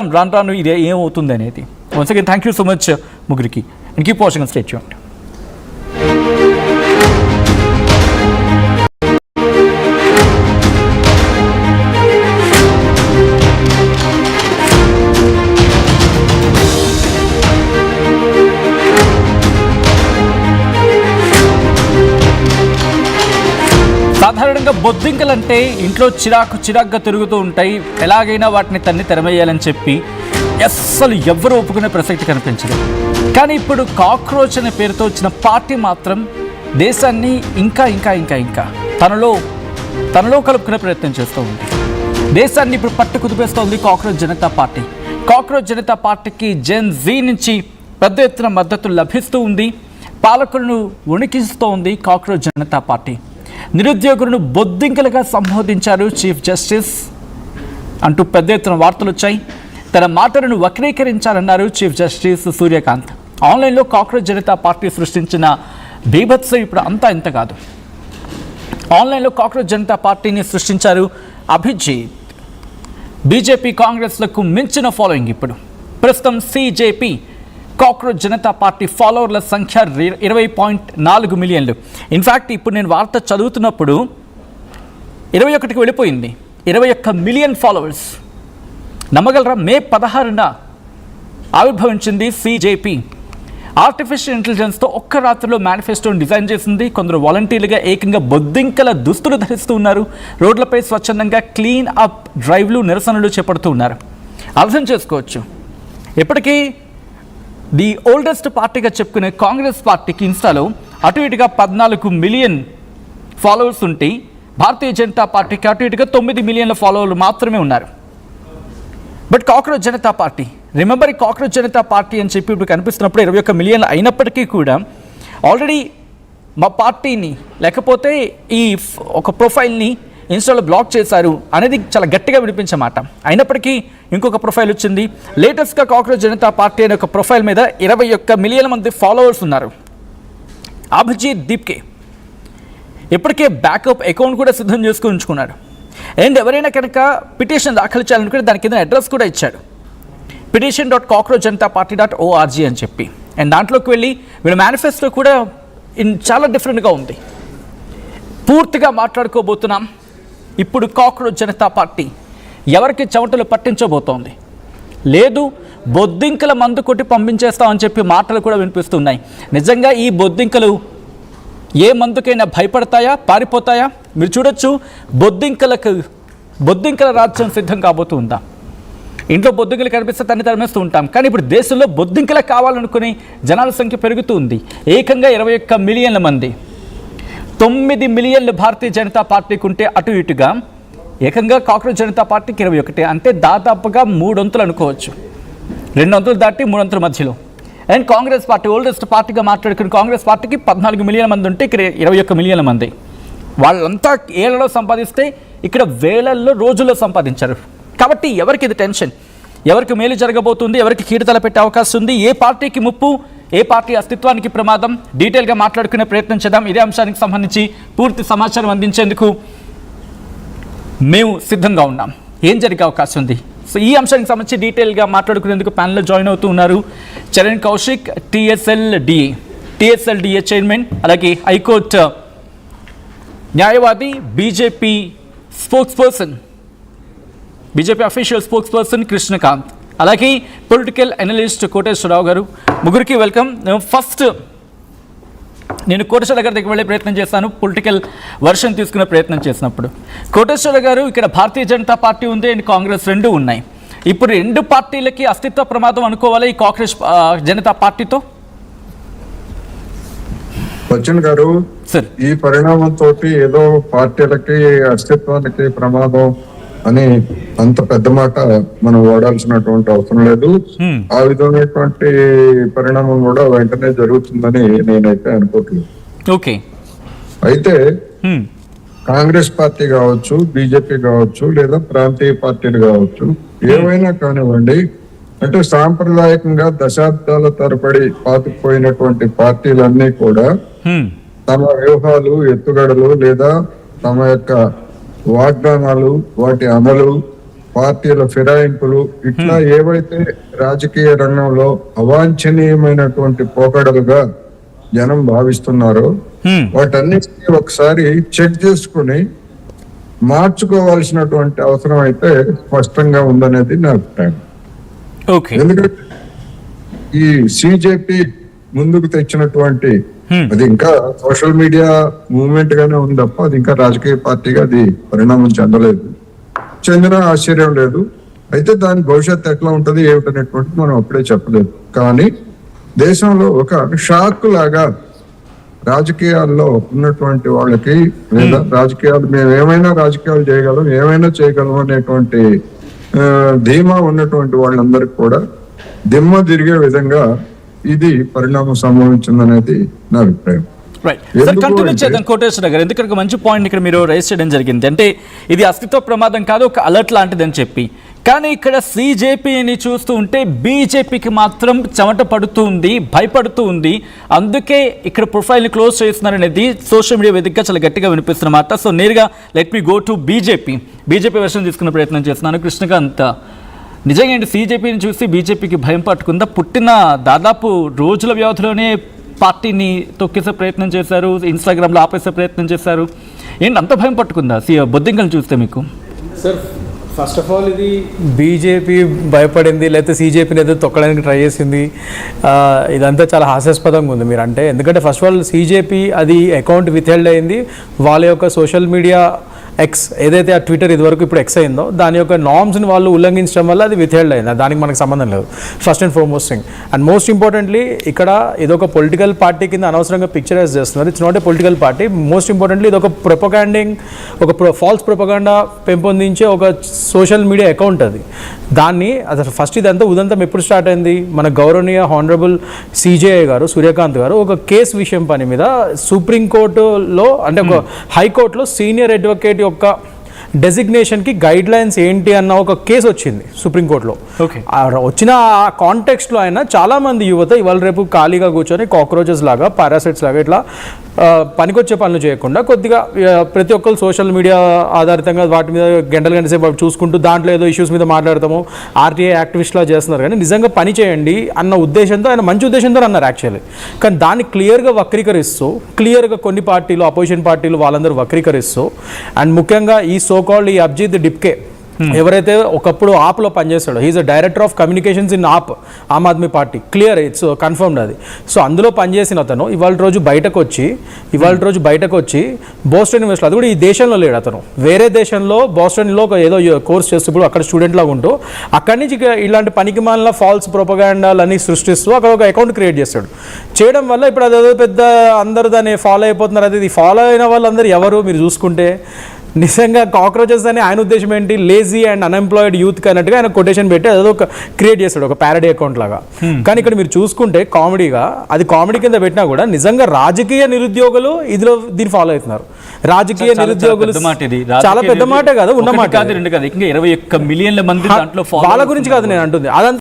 రాను రాను ఇది ఏమవుతుంది అనేది. Once again thank you so much ముగ్గురికి. And keep watching and stay tuned. సాధారణంగా బొద్దింకలు అంటే ఇంట్లో చిరాకుగా తిరుగుతూ ఉంటాయి. ఎలాగైనా వాటిని తెరమేయాలని చెప్పి అస్సలు ఎవ్వరూ ఒప్పుకునే ప్రసక్తి కనిపించదు. కానీ ఇప్పుడు కాక్రోచ్ అనే పేరుతో వచ్చిన పార్టీ మాత్రం దేశాన్ని ఇంకా ఇంకా ఇంకా ఇంకా తనలో కలుపుకునే ప్రయత్నం చేస్తూ ఉంది. దేశాన్ని ఇప్పుడు పట్టు కుదిపేస్తోంది Cockroach Janata Party. Cockroach Janata పార్టీకి జెన్ జీ నుంచి పెద్ద ఎత్తున మద్దతు లభిస్తూ ఉంది. పాలకులను వణికిస్తూ ఉంది కాక్రోచ్ జనతా పార్టీ. నిరుద్యోగులను బొద్దింకలుగా సంబోధించారు చీఫ్ జస్టిస్ అంటూ పెద్ద ఎత్తున వార్తలు వచ్చాయి. తన మాటలను వక్రీకరించారన్నారు చీఫ్ జస్టిస్ సూర్యకాంత్. ఆన్లైన్లో కాక్రోచ్ జనతా పార్టీ సృష్టించిన బీభత్సం ఇప్పుడు అంతా ఇంత కాదు. ఆన్లైన్లో కాక్రోచ్ జనతా పార్టీని సృష్టించారు అభిజిత్. బీజేపీ కాంగ్రెస్లకు మించిన ఫాలోయింగ్ ఇప్పుడు. ప్రస్తుతం సిజేపీ కాక్రోచ్ జనతా పార్టీ ఫాలోవర్ల సంఖ్య 20.4 మిలియన్లు. ఇన్ఫ్యాక్ట్ ఇప్పుడు నేను వార్త చదువుతున్నప్పుడు 21కి వెళ్ళిపోయింది. 21 మిలియన్ ఫాలోవర్స్. నమ్మగలరా? మే 16న ఆవిర్భవించింది సిజేపీ. ఆర్టిఫిషియల్ ఇంటెలిజెన్స్తో ఒక్క రాత్రిలో మేనిఫెస్టోని డిజైన్ చేసింది. కొందరు వాలంటీర్లుగా ఏకంగా బొద్దింకల దుస్తులు ధరిస్తూ ఉన్నారు. రోడ్లపై స్వచ్ఛందంగా క్లీన్ అప్ డ్రైవ్లు, నిరసనలు చేపడుతూ ఉన్నారు. అర్థం చేసుకోవచ్చు. ఇప్పటికీ ది ఓల్డెస్ట్ పార్టీగా చెప్పుకునే కాంగ్రెస్ పార్టీకి ఇన్స్టాలో అటు ఇటుగా 14 మిలియన్ ఫాలోవర్స్ ఉంటే భారతీయ జనతా పార్టీకి అటు ఇటుగా 9 మిలియన్ల ఫాలోవర్లు మాత్రమే ఉన్నారు. But cockroach Janata party, remember cockroach Janata party అని చెప్పి ఇప్పుడు కనిపిస్తున్నప్పుడు 21 మిలియన్లు అయినప్పటికీ కూడా ఆల్రెడీ మా పార్టీని లేకపోతే ఈ ఒక ప్రొఫైల్ని ఇన్స్టాలో బ్లాక్ చేశారు అనేది చాలా గట్టిగా వినిపించే మాట. అయినప్పటికీ ఇంకొక ప్రొఫైల్ వచ్చింది. లేటెస్ట్గా కాక్రోచ్ జనతా పార్టీ అనే ఒక ప్రొఫైల్ మీద 21 మిలియన్ల మంది ఫాలోవర్స్ ఉన్నారు. అభిజిత్ దీప్కే ఇప్పటికే బ్యాకప్ అకౌంట్ కూడా సిద్ధం చేసుకుని ఉంచుకున్నాడు. అండ్ ఎవరైనా కనుక పిటిషన్ దాఖలు చేయాలనుకుంటే దాని కింద అడ్రస్ కూడా ఇచ్చాడు, petition.cockroachjanataparty.org అని చెప్పి. అండ్ దాంట్లోకి వెళ్ళి వీళ్ళ మేనిఫెస్టో కూడా చాలా డిఫరెంట్గా ఉంది. పూర్తిగా మాట్లాడుకోబోతున్నాం. ఇప్పుడు కాక్రోచ్ జనతా పార్టీ ఎవరికి చెమటలు పట్టించబోతోంది. లేదు బొద్దింకల మందు కొట్టి పంపించేస్తామని చెప్పి మాటలు కూడా వినిపిస్తున్నాయి. నిజంగా ఈ బొద్దింకలు ఏ మందుకైనా భయపడతాయా, పారిపోతాయా? మీరు చూడొచ్చు, బొద్దింకల రాజ్యం సిద్ధం కాబోతుందా. ఇంట్లో బొద్దింకలు కనిపిస్తే తన్ని తరిమేస్తూ ఉంటాం. కానీ ఇప్పుడు దేశంలో బొద్దింకలే కావాలనుకుని జనాల సంఖ్య పెరుగుతూ ఉంది. ఏకంగా 21 మిలియన్ల మంది. 9 మిలియన్లు భారతీయ జనతా పార్టీకి ఉంటే అటు ఇటుగా ఏకంగా కాక్రోచ్ జనతా పార్టీకి 21, అంటే దాదాపుగా 3 వంతులు అనుకోవచ్చు. 2 వంతులు దాటి 3 వంతుల మధ్యలో. అండ్ కాంగ్రెస్ పార్టీ ఓల్డెస్ట్ పార్టీగా మాట్లాడుకుని కాంగ్రెస్ పార్టీకి 14 మిలియన్ల మంది ఉంటే ఇక్కడ 21 మిలియన్ల మంది. వాళ్ళంతా ఏళ్లలో సంపాదిస్తే ఇక్కడ వేలల్లో రోజుల్లో సంపాదించారు. కాబట్టి ఎవరికి ఇది టెన్షన్, ఎవరికి మేలు జరగబోతుంది, ఎవరికి కీడుతల పెట్టే అవకాశం ఉంది, ఏ పార్టీకి ముప్పు, ఏ పార్టీ అస్తిత్వానికి ప్రమాదం, డీటెయిల్గా మాట్లాడుకునే ప్రయత్నం చేద్దాం. ఇదే అంశానికి సంబంధించి పూర్తి సమాచారం అందించేందుకు మేము సిద్ధంగా ఉన్నాం. ఏం జరిగే అవకాశం ఉంది, సో ఈ అంశానికి సంబంధించి డీటెయిల్గా మాట్లాడుకునేందుకు ప్యానెల్లో జాయిన్ అవుతూ ఉన్నారు చరణ్ కౌశిక్, టీఎస్ఎల్డిఏ చైర్మన్, అలాగే హైకోర్టు న్యాయవాది, BJP official spokesperson Krishnakanth, అలాగే పొలిటికల్ అనలిస్ట్ కోటేశ్వరరావు గారు. ముగ్గురికి వెల్కమ్. ఫస్ట్ నేను కోటేశ్వర గారి దగ్గర వెళ్ళే ప్రయత్నం చేస్తాను, పొలిటికల్ వర్షన్ తీసుకునే ప్రయత్నం చేసినప్పుడు. కోటేశ్వర గారు, ఇక్కడ భారతీయ జనతా పార్టీ ఉంది అండ్ కాంగ్రెస్ రెండు ఉన్నాయి. ఇప్పుడు 2 పార్టీలకి అస్తిత్వ ప్రమాదం అనుకోవాలి ఈ కాంగ్రెస్ జనతా పార్టీతో. బచ్చన్ గారు, ఈ పరిణామంతో ఏదో పార్టీలకి అస్తిత్వానికి ప్రమాదం అని అంత పెద్ద మాట మనం వాడాల్సినటువంటి అవసరం లేదు. ఆ విధమైనటువంటి పరిణామం కూడా వెంటనే జరుగుతుందని నేనైతే అనుకోవట్లేదు. ఓకే, అయితే కాంగ్రెస్ పార్టీ కావచ్చు, బీజేపీ కావచ్చు, లేదా ప్రాంతీయ పార్టీలు కావచ్చు, ఏవైనా కానివ్వండి, అంటే సాంప్రదాయకంగా దశాబ్దాల తరబడి పాతుకుపోయినటువంటి పార్టీలన్నీ కూడా తమ వ్యూహాలు, ఎత్తుగడలు లేదా తమ యొక్క వాగ్దానాలు, వాటి అమలు పార్టీల ఫిరాయింపులు ఇట్లా ఏవైతే రాజకీయ రంగంలో అవాంఛనీయమైనటువంటి పోకడలుగా జనం భావిస్తున్నారో వాటన్నిటిని ఒకసారి చెక్ చేసుకుని మార్చుకోవాల్సినటువంటి అవసరం అయితే స్పష్టంగా ఉందనేది నా అభిప్రాయం. ఎందుకంటే ఈ సిజేపి ముందుకు తెచ్చినటువంటి అది ఇంకా సోషల్ మీడియా మూవ్మెంట్ గానే ఉంది తప్ప అది ఇంకా రాజకీయ పార్టీగా అది పరిణామం చెందిన ఆశ్చర్యం లేదు. అయితే దాని భవిష్యత్తు ఎట్లా ఉంటది ఏమిటనేటువంటిది మనం అప్పుడే చెప్పలేదు. కానీ దేశంలో ఒక షాక్ లాగా రాజకీయాల్లో ఉన్నటువంటి వాళ్ళకి లేదా రాజకీయాలు మేము ఏమైనా రాజకీయాలు చేయగలం ఏమైనా చేయగలం అనేటువంటి ధీమా ఉన్నటువంటి వాళ్ళందరికీ కూడా దిమ్మ తిరిగే విధంగా ఇది పరిణామం సంభవించిందనేది నా అభిప్రాయం. రైట్ సార్, కంటిన్యూ చేద్దాం కోటేశ్వర గారు. ఎందుకంటే మంచి పాయింట్ ఇక్కడ మీరు రైజ్ చేయడం జరిగింది. అంటే ఇది అస్తిత్వ ప్రమాదం కాదు, ఒక అలర్ట్ లాంటిదని చెప్పి. కానీ ఇక్కడ సిజేపీని చూస్తూ ఉంటే బీజేపీకి మాత్రం చెమట పడుతూ ఉంది, భయపడుతూ ఉంది. అందుకే ఇక్కడ ప్రొఫైల్ని క్లోజ్ చేస్తున్నారనేది సోషల్ మీడియా వేదికగా చాలా గట్టిగా వినిపిస్తున్నమాట. సో నేరుగా let me go to BJP version తీసుకునే ప్రయత్నం చేస్తున్నాను. కృష్ణకాంత్, నిజంగా ఏంటి సిజేపీని చూసి బీజేపీకి భయం పట్టుకుందా? పుట్టిన దాదాపు రోజుల వ్యవధిలోనే పార్టీని తొక్కేసే ప్రయత్నం చేశారు, ఇన్స్టాగ్రామ్లో ఆపేసే ప్రయత్నం చేశారు. ఏంటి అంత భయం పట్టుకుందా బొద్దింకలు చూస్తే మీకు? సార్, ఫస్ట్ ఆఫ్ ఆల్ ఇది బీజేపీ భయపడింది లేకపోతే సీజేపీని ఏదో తొక్కడానికి ట్రై చేసింది, ఇదంతా చాలా హాస్యాస్పదంగా ఉంది మీరు అంటే. ఎందుకంటే ఫస్ట్ ఆఫ్ ఆల్ సీజేపీ అది అకౌంట్ విత్హెల్డ్ అయింది, వాళ్ళ యొక్క సోషల్ మీడియా ఎక్స్ ఏదైతే ఆ ట్విట్టర్ ఇదివరకు ఇప్పుడు ఎక్స్ అయిందో దాని యొక్క నార్మ్స్ని వాళ్ళు ఉల్లంఘించడం వల్ల అది విత్హెల్డ్ అయింది. దానికి మనకు సంబంధం లేదు, first and foremost thing. And most importantly ఇక్కడ ఇదొక పొలిటికల్ పార్టీ కింద అనవసరంగా పిక్చరైజ్ చేస్తున్నారు. It's not a political party. Most importantly ఇది ఒక ప్రొపగాండింగ్, ఒక ఫాల్స్ ప్రొపగాండా పెంపొందించే ఒక సోషల్ మీడియా అకౌంట్ అది. దాన్ని అసలు ఫస్ట్ ఇదంతా ఉదంతం ఎప్పుడు స్టార్ట్ అయింది? మన గౌరవనీయ హానరబుల్ సిజేఐ గారు సూర్యకాంత్ గారు ఒక కేసు విషయం పని మీద సుప్రీంకోర్టులో అంటే ఒక హైకోర్టులో సీనియర్ అడ్వకేట్ యొక్క డెసిగ్నేషన్కి గైడ్ లైన్స్ ఏంటి అన్న ఒక కేసు వచ్చింది సుప్రీంకోర్టులో. వచ్చిన ఆ కాంటెక్స్ట్లో అయినా చాలామంది యువత ఇవాళ రేపు ఖాళీగా కూర్చొని కాక్రోచెస్ లాగా పారాసైట్స్ లాగా ఇట్లా పనికొచ్చే పనులు చేయకుండా కొద్దిగా ప్రతి ఒక్కరు సోషల్ మీడియా ఆధారితంగా వాటి మీద గంటల సేపు చూసుకుంటూ దాంట్లో ఏదో ఇష్యూస్ మీద మాట్లాడతాము, ఆర్టీఐ యాక్టివిస్ట్లా చేస్తున్నారు. కానీ నిజంగా పని చేయండి అన్న ఉద్దేశంతో ఆయన మంచి ఉద్దేశంతో అన్నారు యాక్చువల్లీ. కానీ దాన్ని క్లియర్గా వక్రీకరిస్తూ క్లియర్గా కొన్ని పార్టీలు అపోజిషన్ పార్టీలు వాళ్ళందరూ వక్రీకరిస్తూ అండ్ ముఖ్యంగా ఈ సోకాల్డ్ ఈ అభిజిత్ డిప్కే ఎవరైతే ఒకప్పుడు ఆప్లో పనిచేస్తాడో, he is a director of communications in Aam Aadmi Party, clear it's confirmed అది. సో అందులో పనిచేసిన అతను ఇవాళ రోజు బయటకు వచ్చి బోస్టన్ యూనివర్సిటీ, అది కూడా ఈ దేశంలో లేడు అతను, వేరే దేశంలో బోస్టన్లో ఏదో కోర్స్ చేస్తూ అక్కడ స్టూడెంట్ లాగా ఉంటూ అక్కడి నుంచి ఇలాంటి పనికి మాలిన ఫాల్స్ ప్రొపగాండాలన్నీ సృష్టిస్తూ అక్కడ ఒక అకౌంట్ క్రియేట్ చేస్తాడు. చేయడం వల్ల ఇప్పుడు అదేదో పెద్ద అందరూ దాన్ని ఫాలో అయిపోతున్నారు. అది ఇది ఫాలో అయిన వాళ్ళందరూ ఎవరు మీరు చూసుకుంటే నిజంగా కాక్రోచెస్ అని ఆయన ఉద్దేశం ఏంటి? లేజీ అండ్ అన్ఎంప్లాయిడ్ యూత్ అన్నట్టుగా ఆయన కొటేషన్ పెట్టి అదో ఒక క్రియేట్ చేస్తాడు ఒక ప్యారడీ అకౌంట్ లాగా. కానీ ఇక్కడ మీరు చూసుకుంటే కామెడీగా అది కామెడీ కింద పెట్టినా కూడా నిజంగా రాజకీయ నిరుద్యోగులు దీన్ని ఫాలో అవుతున్నారు. రాజకీయ నిరుద్యోగులు చాలా పెద్ద మాట కాదు, ఉన్న మాట. 21 మిలియన్ల మంది దాంట్లో వాళ్ళ గురించి కాదు నేను అంటుంది. అదంతా